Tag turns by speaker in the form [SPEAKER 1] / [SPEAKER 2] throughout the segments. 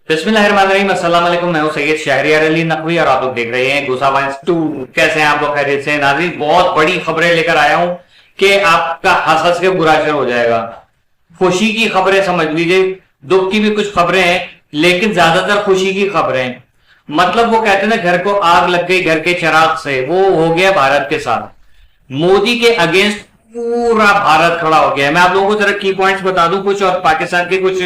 [SPEAKER 1] बिस्मिल्लाहिर्रहमानिर्रहीम, अस्सलाम वालेकुम। मैं हूं सैयद शहरियार अली नकवी और आप लोग देख रहे हैं गुस्सा वाइन्स 2। कैसे हैं आप लोग? खैरियत से? नाज़रीन, बहुत बड़ी खबरें लेकर आया हूं कि आपका हंस हंस के बुरा शेर हो जाएगा। खुशी की खबरें समझ लीजिए, दुख की भी कुछ खबरें हैं, लेकिन ज्यादातर खुशी की खबरें हैं। मतलब वो कहते हैं ना, घर को आग लग गई घर के चिराग से, वो हो गया भारत के साथ। मोदी के अगेंस्ट पूरा भारत खड़ा हो गया है। मैं आप लोगों को जरा की पॉइंट्स बता दूं कुछ, और पाकिस्तान के कुछ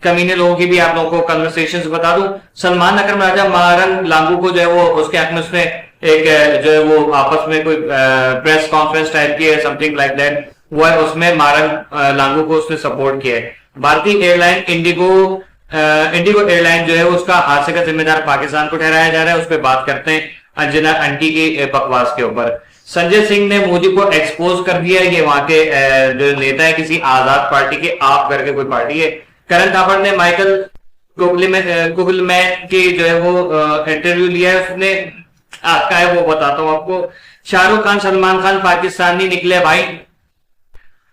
[SPEAKER 1] कमीने लोगों की भी आप लोगों को कन्वर्सेशंस बता दूं। सलमान अकरम राजा मारंग लांगू को जो है वो उसके हक में उसने एक जो है वो आपस में कोई प्रेस कॉन्फ्रेंस टाइप की है, समथिंग लाइक दैट, वो है, उसमें मारंग लांगू को उसने सपोर्ट किया है। भारतीय एयरलाइन इंडिगो एयरलाइन जो है उसका हादसे का जिम्मेदार पाकिस्तान को ठहराया जा रहा है। उस पर बात करते हैं अंजना आंटी की बकवास के ऊपर। संजय सिंह ने मोदी को एक्सपोज कर दिया है। ये वहां के जो नेता है किसी आजाद पार्टी के, आप करके कोई पार्टी है। करण थापड़ ने माइकल कुगलमैन की जो है वो इंटरव्यू लिया है। उसने क्या है वो बताता हूं आपको। शाहरुख खान सलमान खान पाकिस्तानी निकले भाई,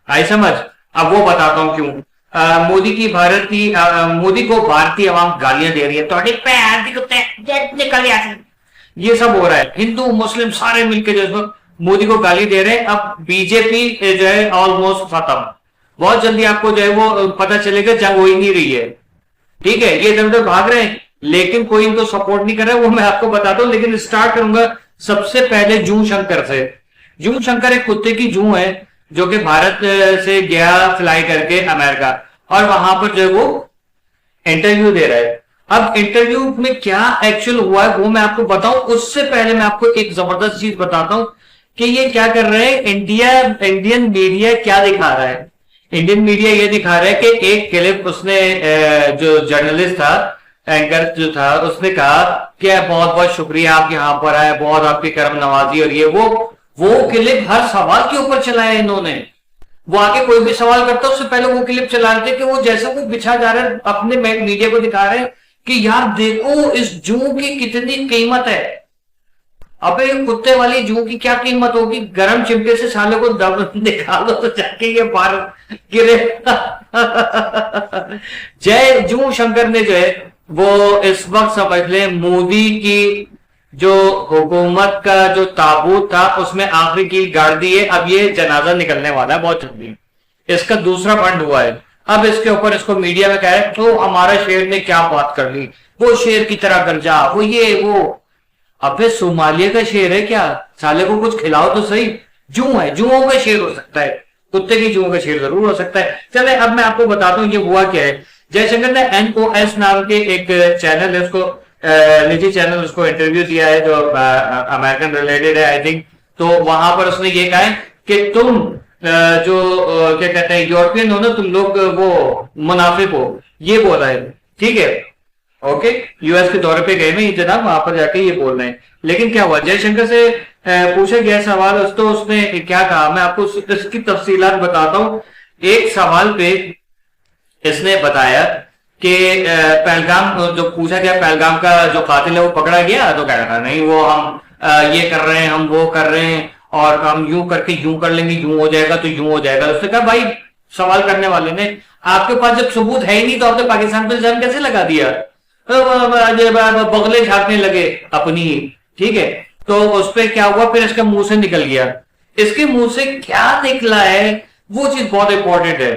[SPEAKER 1] आई समझ। अब वो बताता हूं क्यों। मोदी को भारतीय आवाम गालियां दे रही है, तो निकल ये सब हो रहा है। हिंदू मुस्लिम सारे मिलकर जो मोदी को गाली दे रहे हैं। अब बीजेपी जो है ऑलमोस्ट खत्म। बहुत जल्दी आपको जो है वो पता चलेगा, जंग हो ही नहीं रही है। ठीक है, ये इधर उधर भाग रहे हैं लेकिन कोई इनको सपोर्ट नहीं कर रहा है, वो मैं आपको बताता हूं। लेकिन स्टार्ट करूंगा सबसे पहले जू शंकर से। जू शंकर एक कुत्ते की जू है जो कि भारत से गया फ्लाई करके अमेरिका, और वहां पर जो है वो इंटरव्यू दे रहा है। अब इंटरव्यू में क्या एक्चुअल हुआ है वो मैं आपको बताऊं, उससे पहले मैं आपको एक जबरदस्त चीज बताता हूं कि ये क्या कर रहे हैं। इंडियन मीडिया क्या दिखा रहा है। इंडियन मीडिया ये दिखा रहा है कि एक क्लिप उसने जो जर्नलिस्ट था, एंकर जो था, उसने कहा कि बहुत बहुत शुक्रिया आप यहाँ पर आए, बहुत आपकी करम नवाजी, और ये वो क्लिप हर सवाल के ऊपर चलाया इन्होंने। वो आके कोई भी सवाल करता है उससे पहले वो क्लिप चलाते कि वो जैसे वो बिछा जा रहा है, अपने मीडिया को दिखा रहे हैं कि यार देखो इस जू की कितनी कीमत है। अबे कुत्ते वाली जू की क्या कीमत होगी? गरम चिमटे से साले को दब निकालो तो जाके ये बाहर गिरे। जय जू शंकर ने जो है वो इस वक्त समझ ले मोदी की जो हुकूमत का जो ताबूत था उसमें आखिरी कील गाड़ दी है। अब ये जनाजा निकलने वाला है बहुत जल्दी। इसका दूसरा फंड हुआ है। अब इसके ऊपर इसको मीडिया में कह रहे तो हमारा शेर ने क्या बात कर ली, वो शेर की तरह गरजा, वो ये वो। अबे सोमालिया का शेर है क्या? साले को कुछ खिलाओ तो सही। जू है, जुओं का शेर हो सकता है, कुत्ते की जुओं का शेर जरूर हो सकता है। चले अब मैं आपको बताता हूं ये हुआ क्या है। जयशंकर ने NOS नाम के एक चैनल है, उसको निजी चैनल, उसको इंटरव्यू दिया है जो अमेरिकन रिलेटेड है आई थिंक। तो वहां पर उसने ये कहा है कि तुम जो क्या कहते हैं यूरोपियन हो ना, तुम लोग वो मुनाफिक हो, ये बोला है। ठीक है, ओके। यूएस के दौरे पे गए ना ये जनाब, वहां पर जाके ये बोल रहे हैं। लेकिन क्या हुआ, जयशंकर से पूछा गया सवाल, तो उसने क्या कहा, मैं आपको इसकी तफसीलात बताता हूं। एक सवाल पे इसने बताया कि पहलगाम जो पूछा गया, पहलगाम का जो कातिल है वो पकड़ा गया, तो कह रहा नहीं वो हम ये कर रहे हैं, हम वो कर रहे हैं, और हम यूं करके यूं कर लेंगे, यूं हो जाएगा तो यूं हो जाएगा। उसने कहा भाई सवाल करने वाले ने, आपके पास जब सबूत है ही नहीं तो आपने पाकिस्तान पर इल्जाम कैसे लगा दिया? बगले झांकने लगे अपनी। ठीक है, तो उस पर क्या हुआ, फिर इसका मुंह से निकल गया। इसके मुंह से क्या निकला है वो चीज बहुत इंपॉर्टेंट है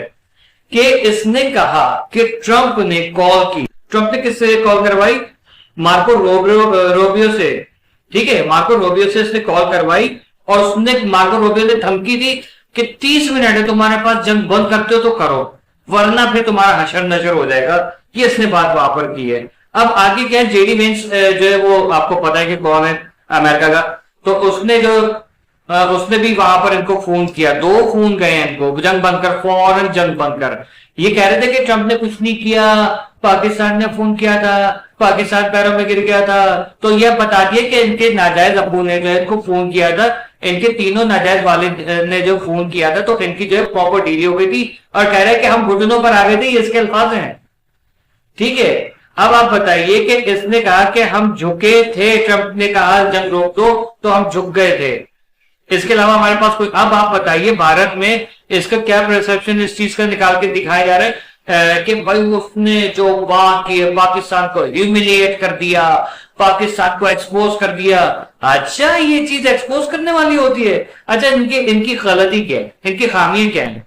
[SPEAKER 1] कि इसने कहा कि ट्रंप ने कॉल की। ट्रंप ने किससे कॉल करवाई? मार्को रोबियो से। ठीक है, मार्को रोबियो से इसने कॉल करवाई, और उसने मार्को रोबियो ने धमकी दी कि 30 मिनट है तुम्हारे पास, जंग बंद करते हो तो करो, वरना फिर तुम्हारा हशर नशर हो जाएगा। ये इसने बात वहां पर की है। अब आगे क्या है, जेडी वेंस जो है वो आपको पता है कि कौन है अमेरिका का, तो उसने भी वहां पर इनको फोन किया। 2 फोन गए हैं इनको, जंग बंद कर, फौरन जंग बंद कर। ये कह रहे थे कि ट्रंप ने कुछ नहीं किया, पाकिस्तान ने फोन किया था, पाकिस्तान पैरों में गिर गया था। तो यह बता दिया कि इनके नाजायज अब्बू ने जो है इनको फोन किया था, इनके तीनों नाजायज वालिद ने जो फोन किया था, तो इनकी जो है प्रॉपर डील हो गई थी। और कह रहे हैं कि हम घुटनों पर आ गए थे, इसके अल्फाज हैं। ठीक है, अब आप बताइए कि इसने कहा कि हम झुके थे, ट्रंप ने कहा जंग रोक दो तो हम झुक गए थे। इसके अलावा हमारे पास कोई, अब आप बताइए भारत में इसका क्या परसेप्शन इस चीज का निकाल के दिखाया जा रहा है। कि भाई उसने जो वार किए पाकिस्तान को ह्यूमिलिएट कर दिया, पाकिस्तान को एक्सपोज कर दिया। अच्छा, ये चीज एक्सपोज करने वाली होती है? अच्छा, इनकी इनकी गलती क्या है, इनकी खामियां क्या है?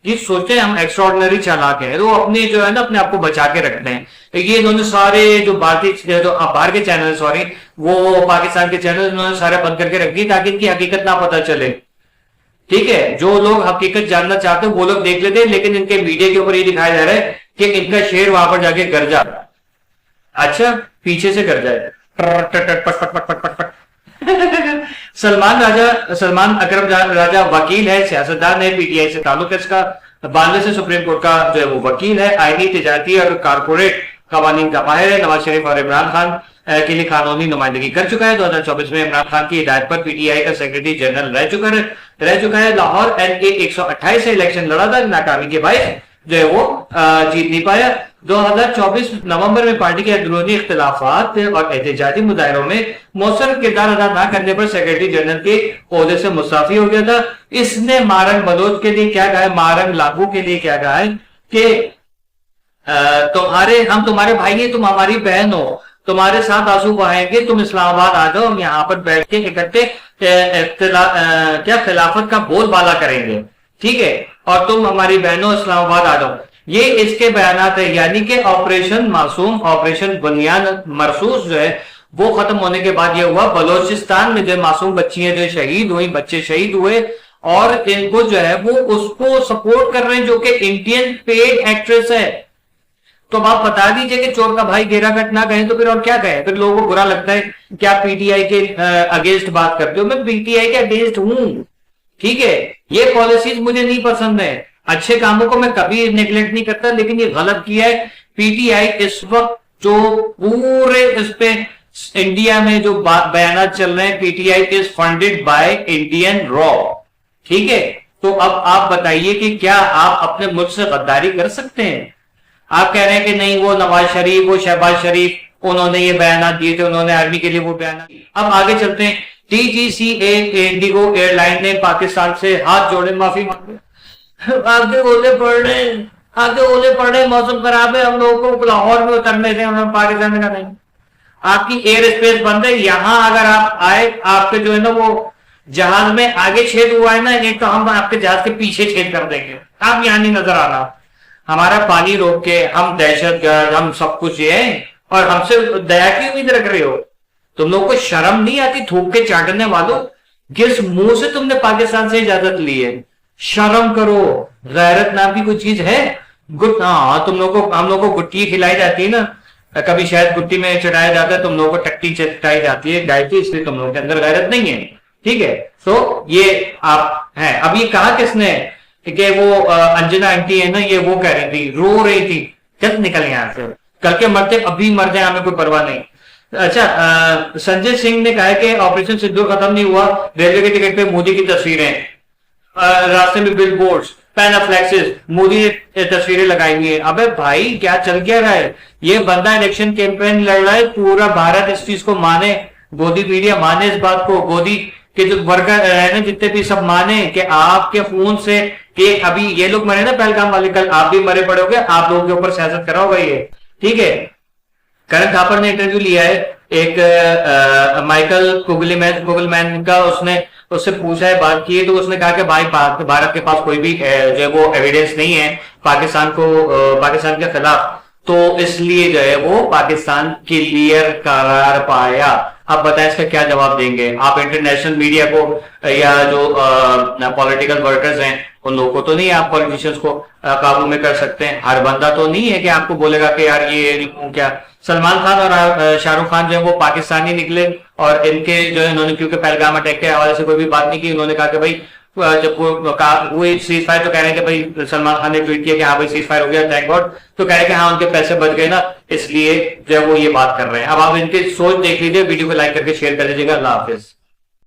[SPEAKER 1] ये सोचते हैं हम एक्स्ट्रॉर्डनरी चालाक है, तो अपने जो है ना अपने आप को बचा के रखते हैं। ये इन्होंने सारे जो भारतीय जो बाहर के चैनल, सॉरी वो पाकिस्तान के चैनल इन्होंने सारे बंद करके रख दिए ताकि इनकी हकीकत ना पता चले। ठीक है, जो लोग हकीकत जानना चाहते हैं वो लोग देख लेते हैं, लेकिन इनके मीडिया के ऊपर ये दिखाया जा रहा है कि इनका शेर वहां पर जाके गर जा। अच्छा, पीछे से गर जाए, सलमान अकरम राजा वकील है, सियासतदान है, पीटीआई से ताल्लुक है इसका, बांग्लादेश से सुप्रीम कोर्ट का जो है वो वकील है, आईनी, तिजारती और कारपोरेट कवानीन का माहिर है। नवाज शरीफ और इमरान खान के लिए कानूनी नुमाइंदगी कर चुका है। 2024 में इमरान खान की हिदायत पर पीटीआई का सेक्रेटरी जनरल रह चुका है। लाहौर एनके 128 से इलेक्शन लड़ा था, नाकामी के बायस जो है वो जीत नहीं पाया। 2024 नवंबर में पार्टी के अंदरूनी इख्तिलाफात और एहतजाजी मुजाहरों में मौसर किरदार अदा न करने पर सेक्रेटरी जनरल के ओहदे से मुस्ताफी हो गया था। इसने मारंग बलोच के लिए क्या कहा है, मारंग लागू के लिए क्या कहा है कि हम तुम्हारे भाई हैं, तुम हमारी बहन हो, तुम्हारे साथ आंसू बहाएंगे, तुम इस्लामाबाद आ जाओ, हम यहाँ पर बैठ के इकट्ठे क्या खिलाफत का बोलबाला करेंगे, ठीक है, और तुम हमारी बहनों इस्लामाबाद आ जाओ। ये इसके बयानात है, यानी कि ऑपरेशन मासूम, ऑपरेशन बुनियाद मरसूस जो है वो खत्म होने के बाद ये हुआ बलोचिस्तान में जो मासूम बच्चियां जो शहीद हुई, बच्चे शहीद हुए, और इनको जो है वो उसको सपोर्ट कर रहे हैं जो कि इंडियन पेड एक्ट्रेस है। तो आप बता दीजिए कि चोर का भाई घेरा कट ना कहें तो फिर और क्या कहें? फिर लोगों को बुरा लगता है कि आप पीटीआई के अगेंस्ट बात करते हो। मैं पीटीआई के अगेंस्ट हूं, ठीक है, ये पॉलिसीज मुझे नहीं पसंद है, अच्छे कामों को मैं कभी नेग्लेक्ट नहीं करता, लेकिन ये गलत किया है पीटीआई। इस वक्त जो पूरे इस पे इंडिया में जो बयान चल रहे हैं, PTI is funded by Indian raw, ठीक है। तो अब आप बताइए कि क्या आप अपने मुल्क से गद्दारी कर सकते हैं? आप कह रहे हैं कि नहीं, वो नवाज शरीफ, वो शहबाज शरीफ, उन्होंने ये बयान दिए थे, उन्होंने आर्मी के लिए वो बयान। अब आगे चलते हैं। टीजीसीए इंडिगो एयरलाइन ने पाकिस्तान से हाथ जोड़े माफी मांगी। आगे ओले पड़ रहे, मौसम खराब है, हम लोगों को लाहौर में उतरने से, हम पाकिस्तान का नहीं, आपकी एयर स्पेस बंद है, यहां अगर आप आए, आपके जो है ना वो जहाज में आगे छेद हुआ है ना, एक तो हम आपके जहाज के पीछे छेद कर देंगे, आप यहां नहीं नजर आना, हमारा पानी रोक के, हम दहशतगर्द, हम सब कुछ ये है, और हमसे दया की उम्मीद रख रहे हो? तुम लोगों को शर्म नहीं आती? थूक के चाटने वालों, किस मुंह से तुमने पाकिस्तान से इजाजत ली है? शर्म करो, गैरत नाम की कोई चीज है? हम लोगों को गुट्टी खिलाई जाती है ना, कभी शायद गुट्टी में चढ़ाया जाता है, तुम लोगों को टट्टी चटाई जाती है गाय की, इसलिए तुम लोगों के अंदर गैरत नहीं है, ठीक है। तो ये आप हैं। अब ये कहा किसने कि वो अंजना आंटी है ना, ये वो कह रही थी, रो रही थी, चल निकल यहां से, कल के मरते अभी मर जाए, हमें कोई परवाह नहीं। अच्छा, संजय सिंह ने कहा है कि ऑपरेशन सिंदूर खत्म नहीं हुआ, रेलवे के टिकट पे मोदी की तस्वीरें, रास्ते में बिल बोर्ड, पैनाफ्लेक्सिस, मोदी ने तस्वीरें लगाई हुई है। अबे भाई, क्या चल क्या रहा है? ये बंदा इलेक्शन कैंपेन लड़ रहा है, पूरा भारत इस चीज को माने, गोदी मीडिया माने इस बात को, गोदी के जो वर्कर है ना जितने भी, सब माने कि आपके खून से, कि अभी ये लोग मरे ना पहलगाम वाले, कल आप भी मरे पड़ोगे, आप लोगों के ऊपर सियासत करा होगा ये, ठीक है। करण थापर ने इंटरव्यू लिया है एक माइकल कुगलमैन का, उससे पूछा है, बात की है, तो उसने कहा कि भाई भारत के पास कोई भी जो है वो एविडेंस नहीं है पाकिस्तान के खिलाफ, तो इसलिए जो है वो पाकिस्तान क्लियर करार पाया। अब बताएं इसका क्या जवाब देंगे आप? इंटरनेशनल मीडिया को या जो पॉलिटिकल वर्कर्स हैं उन लोगों को तो नहीं, आप पॉलिटिशियंस को काबू में कर सकते हैं? हर बंदा तो नहीं है कि आपको बोलेगा कि यार ये क्या। सलमान खान और शाहरुख खान जो है वो पाकिस्तानी निकले, और इनके जो है इन्होंने क्योंकि पहलगाम अटैक के हवाले से कोई भी बात नहीं की, उन्होंने कहा कि भाई जब वो सीज फायर, तो कह रहे हैं कि भाई सलमान खान ने ट्वीट किया कि हाँ भाई सीज फायर हो गया, थैंक गॉड, तो कह रहे हैं कि हाँ उनके पैसे बच गए ना, इसलिए जो है वो ये बात कर रहे हैं। अब आप इनकी सोच देख लीजिए, वीडियो को लाइक करके शेयर कर दीजिएगा। अल्लाह हाफिज।